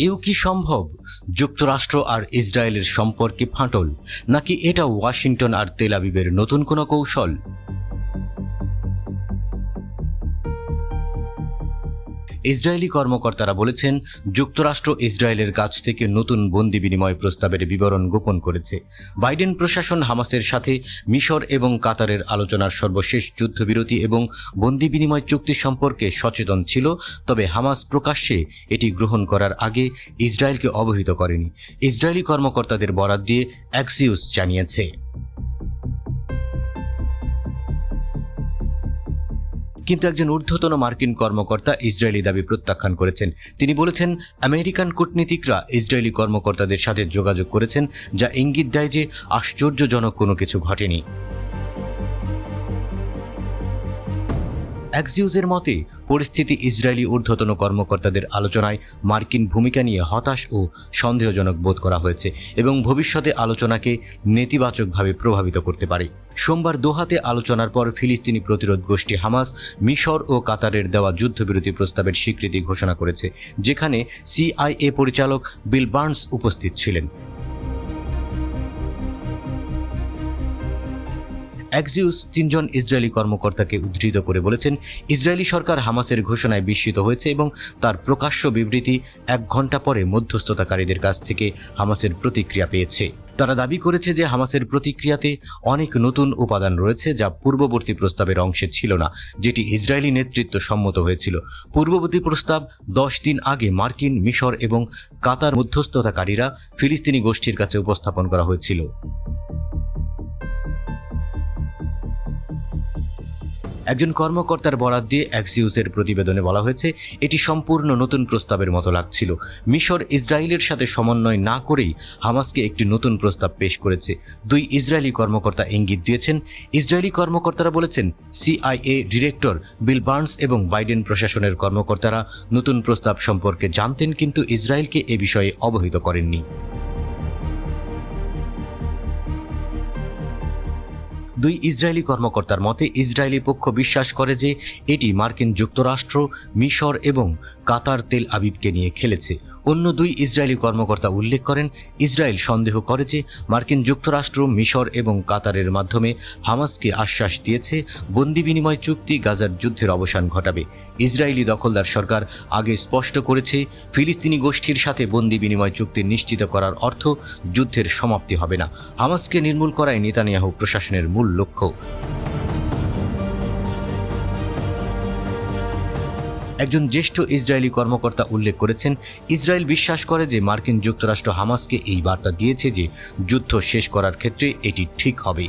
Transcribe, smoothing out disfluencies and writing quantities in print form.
এও কি সম্ভব? যুক্তরাষ্ট্র আর ইসরায়েলের সম্পর্কে ফাটল, নাকি এটা ওয়াশিংটন আর তেল আবিবের নতুন কোনো কৌশল? ইসরায়েলি কর্মকর্তারা বলেছেন, যুক্তরাষ্ট্র ইসরায়েলের কাছ থেকে নতুন বন্দি বিনিময় প্রস্তাবের বিবরণ গোপন করেছে। বাইডেন প্রশাসন হামাসের সাথে মিশর এবং কাতারের আলোচনার সর্বশেষ যুদ্ধবিরতি এবং বন্দি বিনিময় চুক্তি সম্পর্কে সচেতন ছিল, তবে হামাস প্রকাশ্যে এটি গ্রহণ করার আগে ইসরায়েলকে অবহিত করেনি। ইসরায়েলি কর্মকর্তাদের বরাত দিয়ে অ্যাক্সিওস জানিয়েছে। কিন্তু একজন ঊর্ধ্বতন মার্কিন কর্মকর্তা ইসরায়েলি দাবি প্রত্যাখ্যান করেছেন। তিনি বলেছেন, আমেরিকান কূটনীতিকরা ইসরায়েলি কর্মকর্তাদের সাথে যোগাযোগ করেছেন, যা ইঙ্গিত দেয় যে আশ্চর্যজনক কোনো কিছু ঘটেনি। অ্যাক্সিওসের মতে, পরিস্থিতি ইসরায়েলি ঊর্ধ্বতন কর্মকর্তাদের আলোচনায় মার্কিন ভূমিকা নিয়ে হতাশ ও সন্দেহজনক বোধ করা হয়েছে এবং ভবিষ্যতে আলোচনাকে নেতিবাচকভাবে প্রভাবিত করতে পারে। সোমবার দোহাতে আলোচনার পর ফিলিস্তিনি প্রতিরোধ গোষ্ঠী হামাস মিশর ও কাতারের দেওয়া যুদ্ধবিরতি প্রস্তাবের স্বীকৃতি ঘোষণা করেছে, যেখানে সিআইএ পরিচালক বিল বার্নস উপস্থিত ছিলেন। অ্যাক্সিওস ৩ জন ইসরায়েলি কর্মকর্তাকে উদ্ধৃত করে বলেছেন, ইসরায়েলি সরকার হামাসের ঘোষণায় বিস্মিত হয়েছে এবং তার প্রকাশ্য বিবৃতি ১ ঘণ্টা পরে মধ্যস্থতাকারীদের কাছ থেকে হামাসের প্রতিক্রিয়া পেয়েছে। তারা দাবি করেছে যে হামাসের প্রতিক্রিয়াতে অনেক নতুন উপাদান রয়েছে যা পূর্ববর্তী প্রস্তাবের অংশে ছিল না, যেটি ইসরায়েলি নেতৃত্ব সম্মত হয়েছিল। পূর্ববর্তী প্রস্তাব ১০ দিন আগে মার্কিন, মিশর এবং কাতার মধ্যস্থতাকারীরা ফিলিস্তিনি গোষ্ঠীর কাছে উপস্থাপন করা হয়েছিল। একজন কর্মকর্তার বরাত দিয়ে অ্যাক্সিওসের প্রতিবেদনে বলা হয়েছে, এটি সম্পূর্ণ নতুন প্রস্তাবের মতো লাগছিল। মিশর ইসরায়েলের সাথে সমন্বয় না করেই হামাসকে একটি নতুন প্রস্তাব পেশ করেছে। ২ ইসরায়েলি কর্মকর্তা ইঙ্গিত দিয়েছেন। ইসরায়েলি কর্মকর্তারা বলেছেন, সিআইএ ডিরেক্টর বিল বার্নস এবং বাইডেন প্রশাসনের কর্মকর্তারা নতুন প্রস্তাব সম্পর্কে জানতেন, কিন্তু ইসরায়েলকে এ বিষয়ে অবহিত করেননি। ২ ইসরায়েলি কর্মকর্তার মতে, ইসরায়েলি পক্ষ বিশ্বাস করে যে এটি মার্কিন যুক্তরাষ্ট্র, মিশর এবং কাতার তেল আবিবকে নিয়ে খেলেছে। অন্য ২ ইসরায়েলি কর্মকর্তা উল্লেখ করেন, ইসরায়েল সন্দেহ করে যে মার্কিন যুক্তরাষ্ট্র, মিশর এবং কাতারের মাধ্যমে হামাসকে আশ্বাস দিয়েছে বন্দি বিনিময় চুক্তি গাজার যুদ্ধের অবসান ঘটাবে। ইসরায়েলি দখলদার সরকার আগে স্পষ্ট করেছে, ফিলিস্তিনি গোষ্ঠীর সাথে বন্দি বিনিময় চুক্তি নিশ্চিত করার অর্থ যুদ্ধের সমাপ্তি হবে না। হামাসকে নির্মূল করাই নেতানিয়াহু প্রশাসনের মূল লক্ষ্য। একজন জ্যেষ্ঠ ইসরায়েলি কর্মকর্তা উল্লেখ করেছেন, ইসরায়েল বিশ্বাস করে যে মার্কিন যুক্তরাষ্ট্র হামাসকে এই বার্তা দিয়েছে যে যুদ্ধ শেষ করার ক্ষেত্রে এটি ঠিক হবে।